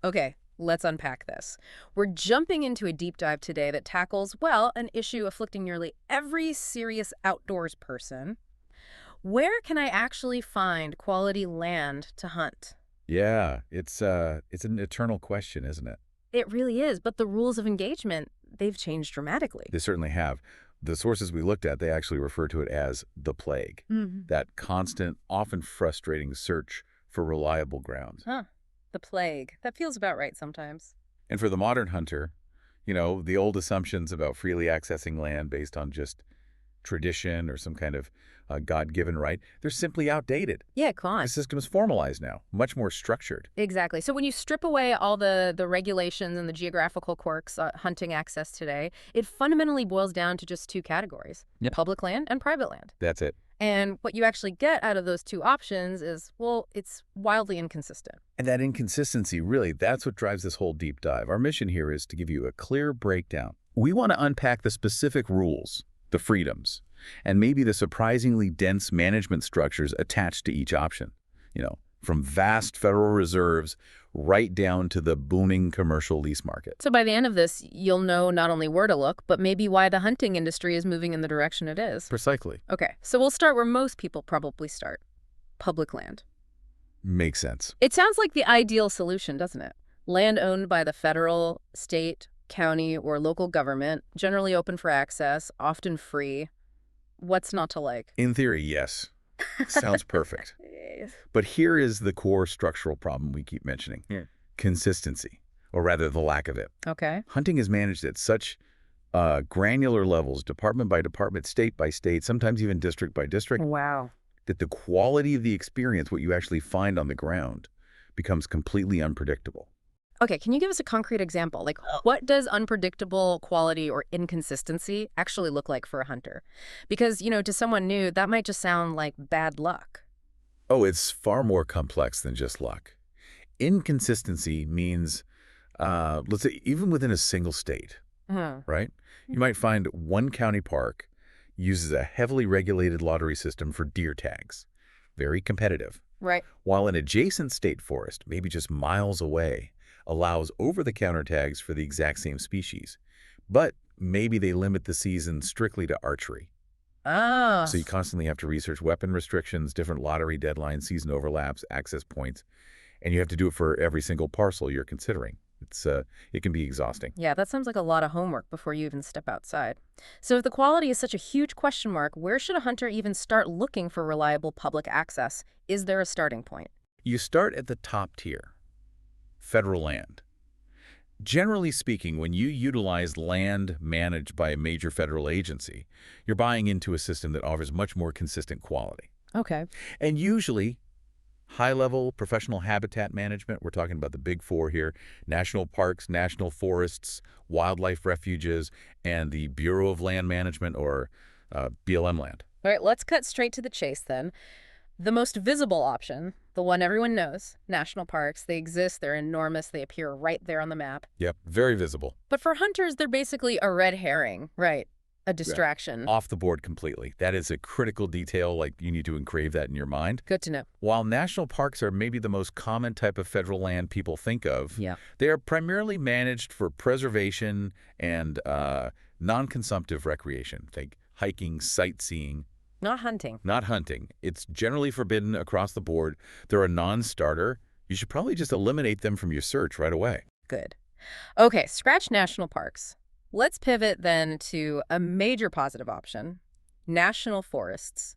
Okay, let's unpack this. We're jumping into a deep dive today that tackles, well, an issue afflicting nearly every serious outdoors person. Where can I actually find quality land to hunt? Yeah, it's an eternal question, isn't it? It really is, but the rules of engagement, they've changed dramatically. They certainly have. The sources we looked at, they actually refer to it as the plague, Hmm. that constant, often frustrating search for reliable grounds. Huh. The plague. That feels about right sometimes. And for the modern hunter, the old assumptions about freely accessing land based on just tradition or some kind of God-given right, they're simply outdated. Yeah, come The on. system is formalized now, much more structured. Exactly. So when you strip away all the regulations and the geographical quirks hunting access today, it fundamentally boils down to just two categories: Yeah. public land and private land. That's it. And what you actually get out of those two options is, well, it's wildly inconsistent. And that inconsistency, really, that's what drives this whole deep dive. Our mission here is to give you a clear breakdown. We want to unpack the specific rules, the freedoms, and maybe the surprisingly dense management structures attached to each option. From vast federal reserves right down to the booming commercial lease market. So by the end of this, you'll know not only where to look, but maybe why the hunting industry is moving in the direction it is. Precisely. Okay, so we'll start where most people probably start: public land. Makes sense. It sounds like the ideal solution, doesn't it? Land owned by the federal, state, county, or local government, generally open for access, often free. What's not to like? In theory, yes. Sounds perfect. Yes. But here is the core structural problem we keep mentioning. Yeah. Consistency, or rather the lack of it. Okay. Hunting is managed at such granular levels, department by department, state by state, sometimes even district by district, Wow. that the quality of the experience, what you actually find on the ground, becomes completely unpredictable. Okay, can you give us a concrete example? Like, what does unpredictable quality or inconsistency actually look like for a hunter? Because, to someone new, that might just sound like bad luck. Oh, it's far more complex than just luck. Inconsistency means, let's say, even within a single state, Hmm. right? You might find one county park uses a heavily regulated lottery system for deer tags, very competitive, Right. while an adjacent state forest, maybe just miles away, allows over-the-counter tags for the exact same species. But maybe they limit the season strictly to archery. Ah. So you constantly have to research weapon restrictions, different lottery deadlines, season overlaps, access points, and you have to do it for every single parcel you're considering. It can be exhausting. Yeah, that sounds like a lot of homework before you even step outside. So if the quality is such a huge question mark, where should a hunter even start looking for reliable public access? Is there a starting point? You start at the top tier, federal land. Generally speaking, when you utilize land managed by a major federal agency, you're buying into a system that offers much more consistent quality. Okay. And usually, high-level professional habitat management, we're talking about the big four here: national parks, national forests, wildlife refuges, and the Bureau of Land Management, or BLM land. All right, let's cut straight to the chase then. The most visible option, the one everyone knows: national parks. They exist, they're enormous, they appear right there on the map. Yep, very visible. But for hunters, they're basically a red herring, right? A distraction. Off the board completely. That is a critical detail, like you need to engrave that in your mind. Good to know. While national parks are maybe the most common type of federal land people think of, Yeah. they are primarily managed for preservation and non-consumptive recreation. Think hiking, sightseeing, Not hunting. not hunting. It's generally forbidden across the board. They're a non-starter. You should probably just eliminate them from your search right away. Good. Okay, scratch national parks. Let's pivot then to a major positive option: national forests.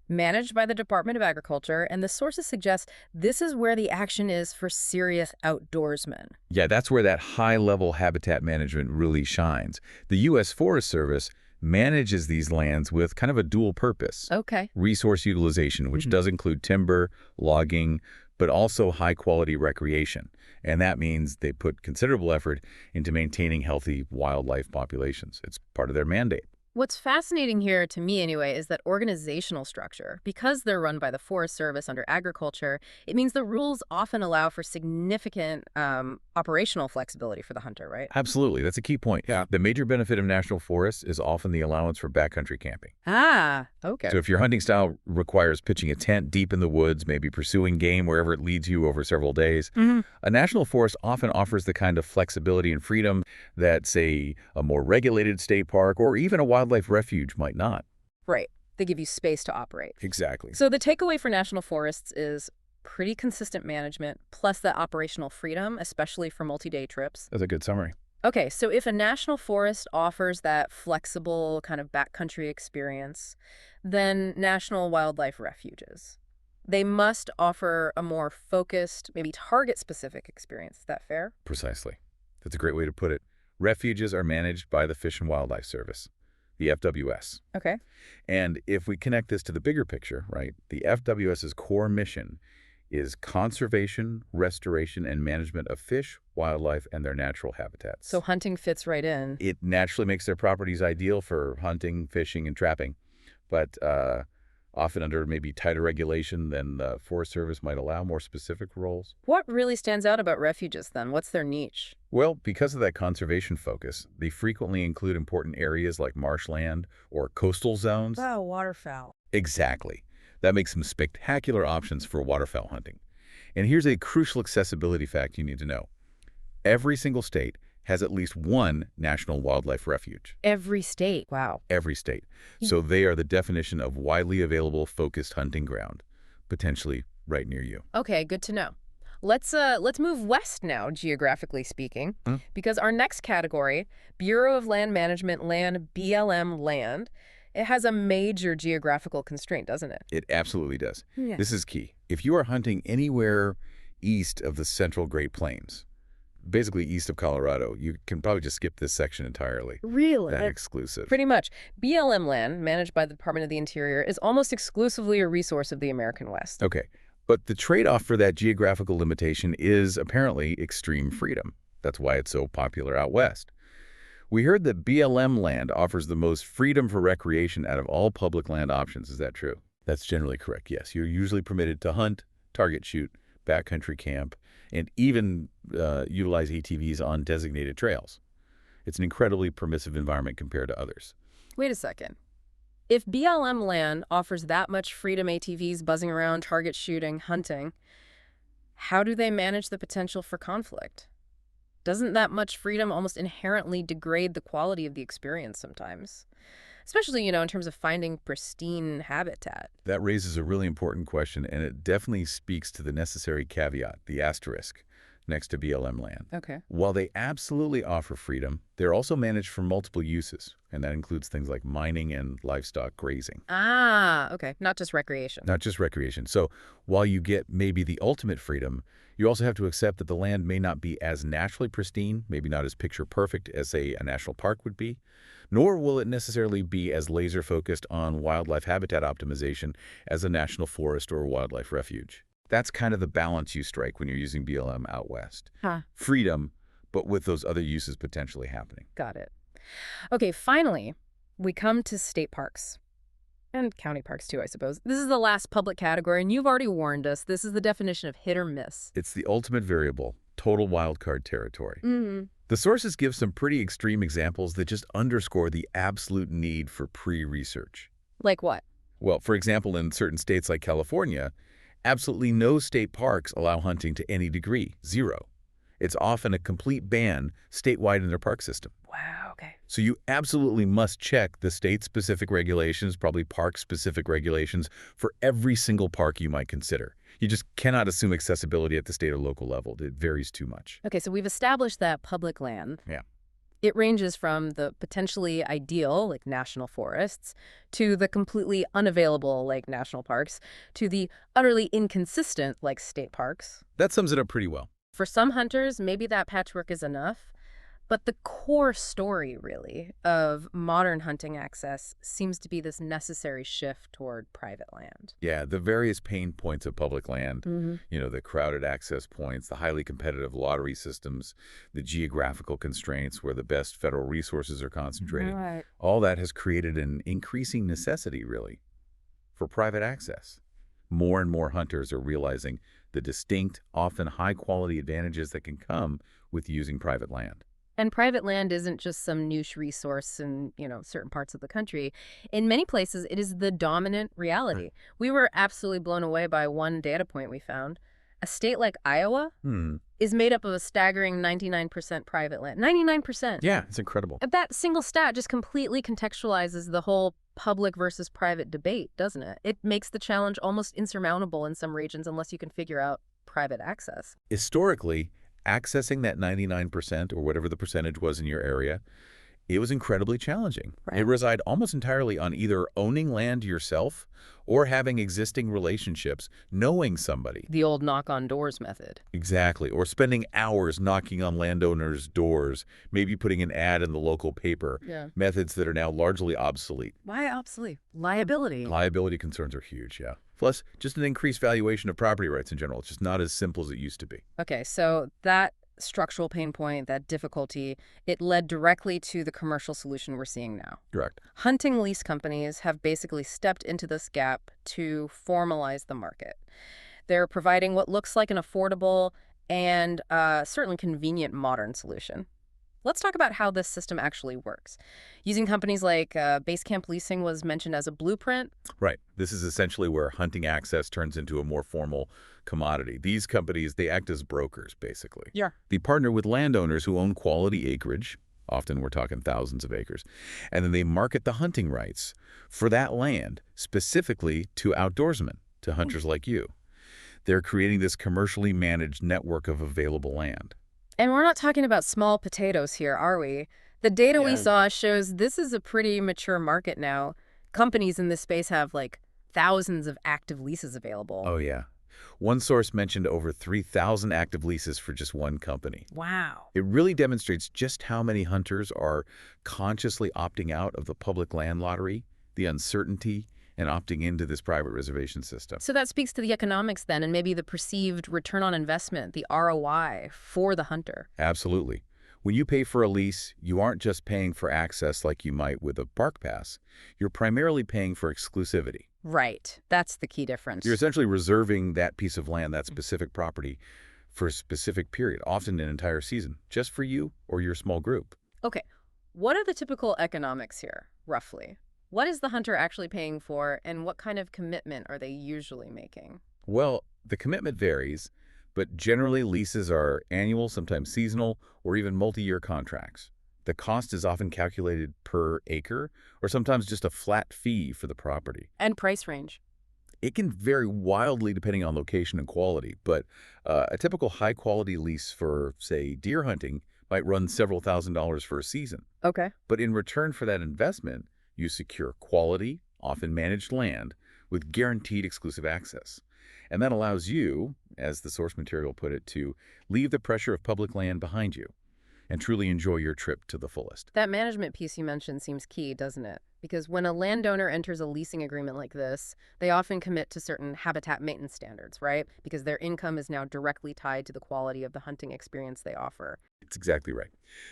Managed by the Department of Agriculture, and the sources suggest this is where the action is for serious outdoorsmen. Yeah, that's where that high-level habitat management really shines. The U.S. Forest Service manages these lands with kind of a dual purpose. Okay. Resource utilization, which does include timber, logging, but also high-quality recreation. And that means they put considerable effort into maintaining healthy wildlife populations. It's part of their mandate. What's fascinating here, to me anyway, is that organizational structure. Because they're run by the Forest Service under agriculture, it means the rules often allow for significant operational flexibility for the hunter, right? Absolutely. That's a key point. Yeah. The major benefit of national forests is often the allowance for backcountry camping. Ah, okay. So if your hunting style requires pitching a tent deep in the woods, maybe pursuing game wherever it leads you over several days, a national forest often offers the kind of flexibility and freedom that, say, a more regulated state park or even a wildlife refuge might not. Right. They give you space to operate. Exactly. So the takeaway for national forests is pretty consistent management, plus the operational freedom, especially for multi-day trips. That's a good summary. Okay, so if a national forest offers that flexible kind of backcountry experience, then national wildlife refuges. They must offer a more focused, maybe target-specific experience. Is that fair? Precisely. That's a great way to put it. Refuges are managed by the Fish and Wildlife Service, the FWS. Okay. And if we connect this to the bigger picture, right, the FWS's core mission is conservation, restoration, and management of fish, wildlife, and their natural habitats. So hunting fits right in. It naturally makes their properties ideal for hunting, fishing, and trapping, but often under maybe tighter regulation than the Forest Service might allow, more specific roles. What really stands out about refuges, then? What's their niche? Well, because of that conservation focus, they frequently include important areas like marshland or coastal zones. Wow, waterfowl. Exactly. That makes them spectacular options for waterfowl hunting. And here's a crucial accessibility fact you need to know. Every single state has at least one national wildlife refuge. Every state. Wow. Every state. So they are the definition of widely available focused hunting ground, potentially right near you. Okay, good to know. Let's move west now, geographically speaking, because our next category, Bureau of Land Management land, BLM land, it has a major geographical constraint, doesn't it? It absolutely does. Yeah. This is key. If you are hunting anywhere east of the Central Great Plains, basically east of Colorado, you can probably just skip this section entirely. Really? That exclusive. Pretty much. BLM land, managed by the Department of the Interior, is almost exclusively a resource of the American West. Okay. But the trade-off for that geographical limitation is apparently extreme freedom. That's why it's so popular out west. We heard that BLM land offers the most freedom for recreation out of all public land options. Is that true? That's generally correct, yes. You're usually permitted to hunt, target shoot, backcountry camp, and even utilize ATVs on designated trails. It's an incredibly permissive environment compared to others. Wait a second. If BLM land offers that much freedom, ATVs buzzing around, target shooting, hunting, how do they manage the potential for conflict? Doesn't that much freedom almost inherently degrade the quality of the experience sometimes? Especially, in terms of finding pristine habitat. That raises a really important question, and it definitely speaks to the necessary caveat, the asterisk, next to BLM land. Okay. While they absolutely offer freedom, they're also managed for multiple uses, and that includes things like mining and livestock grazing. Ah, okay. Not just recreation. Not just recreation. So while you get maybe the ultimate freedom, you also have to accept that the land may not be as naturally pristine, maybe not as picture perfect as, say, a national park would be, nor will it necessarily be as laser-focused on wildlife habitat optimization as a national forest or a wildlife refuge. That's kind of the balance you strike when you're using BLM out west. Freedom, but with those other uses potentially happening. Got it. Okay, finally, we come to state parks. And county parks, too, I suppose. This is the last public category, and you've already warned us. This is the definition of hit or miss. It's the ultimate variable, total wildcard territory. The sources give some pretty extreme examples that just underscore the absolute need for pre-research. Like what? Well, for example, in certain states like California, absolutely no state parks allow hunting to any degree, zero. It's often a complete ban statewide in their park system. Wow, okay. So you absolutely must check the state-specific regulations, probably park-specific regulations, for every single park you might consider. You just cannot assume accessibility at the state or local level. It varies too much. Okay, so we've established that public land. Yeah. It ranges from the potentially ideal, like national forests, to the completely unavailable, like national parks, to the utterly inconsistent, like state parks. That sums it up pretty well. For some hunters, maybe that patchwork is enough. But the core story, really, of modern hunting access seems to be this necessary shift toward private land. Yeah, the various pain points of public land, the crowded access points, the highly competitive lottery systems, the geographical constraints where the best federal resources are concentrated. Right. All that has created an increasing necessity, really, for private access. More and more hunters are realizing the distinct, often high-quality advantages that can come with using private land. And private land isn't just some niche resource in, certain parts of the country. In many places, it is the dominant Right. reality. We were absolutely blown away by one data point we found. A state like Iowa Hmm. is made up of a staggering 99% private land. 99%. Yeah, it's incredible. That single stat just completely contextualizes the whole public versus private debate, doesn't it? It makes the challenge almost insurmountable in some regions unless you can figure out private access. Historically, accessing that 99% or whatever the percentage was in your area, it was incredibly challenging. It Right. relied almost entirely on either owning land yourself or having existing relationships, knowing somebody. The old knock on doors method. Exactly. Or spending hours knocking on landowners' doors, maybe putting an ad in the local paper, Yeah. methods that are now largely obsolete. Why obsolete? Liability. Liability concerns are huge, yeah. Plus, just an increased valuation of property rights in general. It's just not as simple as it used to be. Okay, so that structural pain point, that difficulty, it led directly to the commercial solution we're seeing now. Correct. Hunting lease companies have basically stepped into this gap to formalize the market. They're providing what looks like an affordable and certainly convenient modern solution. Let's talk about how this system actually works. Using companies like Basecamp Leasing was mentioned as a blueprint. Right. This is essentially where hunting access turns into a more formal commodity. These companies, they act as brokers, basically. Yeah. They partner with landowners who own quality acreage. Often we're talking thousands of acres. And then they market the hunting rights for that land, specifically to outdoorsmen, to hunters like you. They're creating this commercially managed network of available land. And we're not talking about small potatoes here, are we? The data we Yeah. saw shows this is a pretty mature market now. Companies in this space have like thousands of active leases available. Oh, yeah. One source mentioned over 3,000 active leases for just one company. Wow. It really demonstrates just how many hunters are consciously opting out of the public land lottery, the uncertainty, and opting into this private reservation system. So that speaks to the economics then, and maybe the perceived return on investment, the ROI for the hunter. Absolutely. When you pay for a lease, you aren't just paying for access like you might with a park pass. You're primarily paying for exclusivity. Right. That's the key difference. You're essentially reserving that piece of land, that specific property, for a specific period, often an entire season, just for you or your small group. Okay. What are the typical economics here, roughly? What is the hunter actually paying for, and what kind of commitment are they usually making? Well, the commitment varies, but generally leases are annual, sometimes seasonal, or even multi-year contracts. The cost is often calculated per acre, or sometimes just a flat fee for the property. And price range. It can vary wildly depending on location and quality, but a typical high-quality lease for, say, deer hunting might run several $1,000s for a season. Okay. But in return for that investment, you secure quality, often managed land, with guaranteed exclusive access. And that allows you, as the source material put it, to leave the pressure of public land behind you and truly enjoy your trip to the fullest. That management piece you mentioned seems key, doesn't it? Because when a landowner enters a leasing agreement like this, they often commit to certain habitat maintenance standards, right? Because their income is now directly tied to the quality of the hunting experience they offer. It's exactly right.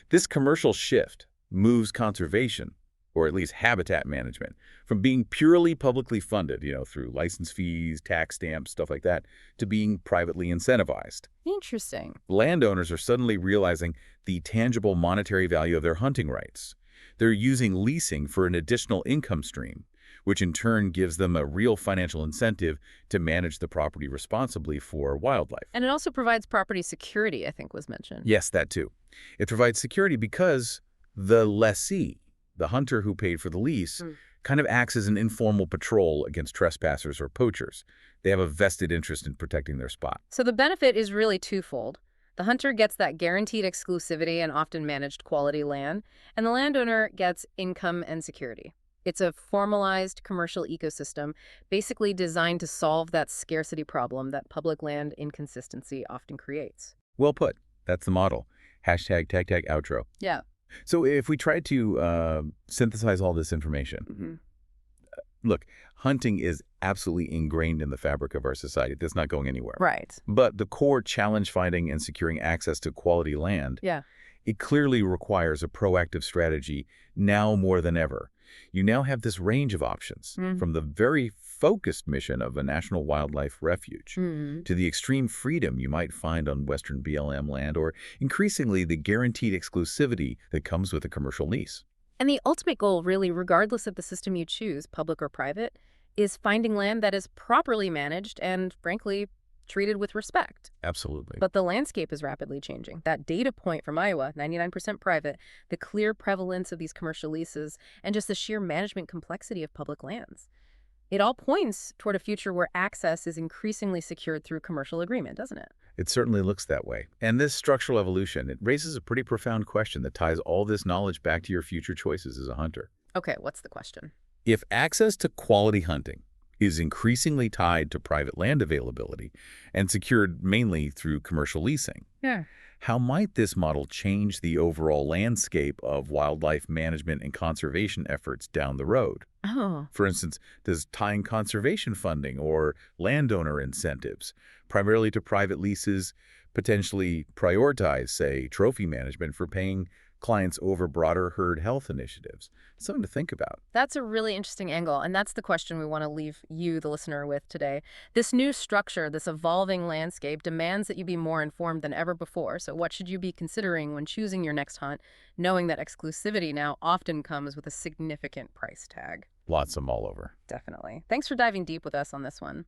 This commercial shift moves conservation, or at least habitat management, from being purely publicly funded, through license fees, tax stamps, stuff like that, to being privately incentivized. Interesting. Landowners are suddenly realizing the tangible monetary value of their hunting rights. They're using leasing for an additional income stream, which in turn gives them a real financial incentive to manage the property responsibly for wildlife. And it also provides property security, I think was mentioned. Yes, that too. It provides security because the lessee, the hunter who paid for the lease, kind of acts as an informal patrol against trespassers or poachers. They have a vested interest in protecting their spot. So the benefit is really twofold. The hunter gets that guaranteed exclusivity and often managed quality land, and the landowner gets income and security. It's a formalized commercial ecosystem basically designed to solve that scarcity problem that public land inconsistency often creates. Well put. That's the model. Hashtag tag tag outro. Yeah. So if we try to synthesize all this information, look, hunting is absolutely ingrained in the fabric of our society. That's not going anywhere. Right. But the core challenge finding and securing access to quality land, Yeah. it clearly requires a proactive strategy now more than ever. You now have this range of options, from the very focused mission of a national wildlife refuge Mm-hmm. to the extreme freedom you might find on Western BLM land, or increasingly the guaranteed exclusivity that comes with a commercial lease. And the ultimate goal, really, regardless of the system you choose, public or private, is finding land that is properly managed and, frankly, treated with respect. Absolutely. But the landscape is rapidly changing. That data point from Iowa, 99% private, the clear prevalence of these commercial leases, and just the sheer management complexity of public lands. It all points toward a future where access is increasingly secured through commercial agreement, doesn't it? It certainly looks that way. And this structural evolution, it raises a pretty profound question that ties all this knowledge back to your future choices as a hunter. Okay, what's the question? If access to quality hunting is increasingly tied to private land availability and secured mainly through commercial leasing, Yeah. how might this model change the overall landscape of wildlife management and conservation efforts down the road? Oh, For instance, does tying conservation funding or landowner incentives primarily to private leases potentially prioritize, say, trophy management for paying clients over broader herd health initiatives? Something to think about. that's a really interesting angle, and that's the question we want to leave you, the listener, with today. This new structure, this evolving landscape, demands that you be more informed than ever before. So what should you be considering when choosing your next hunt, knowing that exclusivity now often comes with a significant price tag? Lots of them all over. Definitely. Thanks for diving deep with us on this one.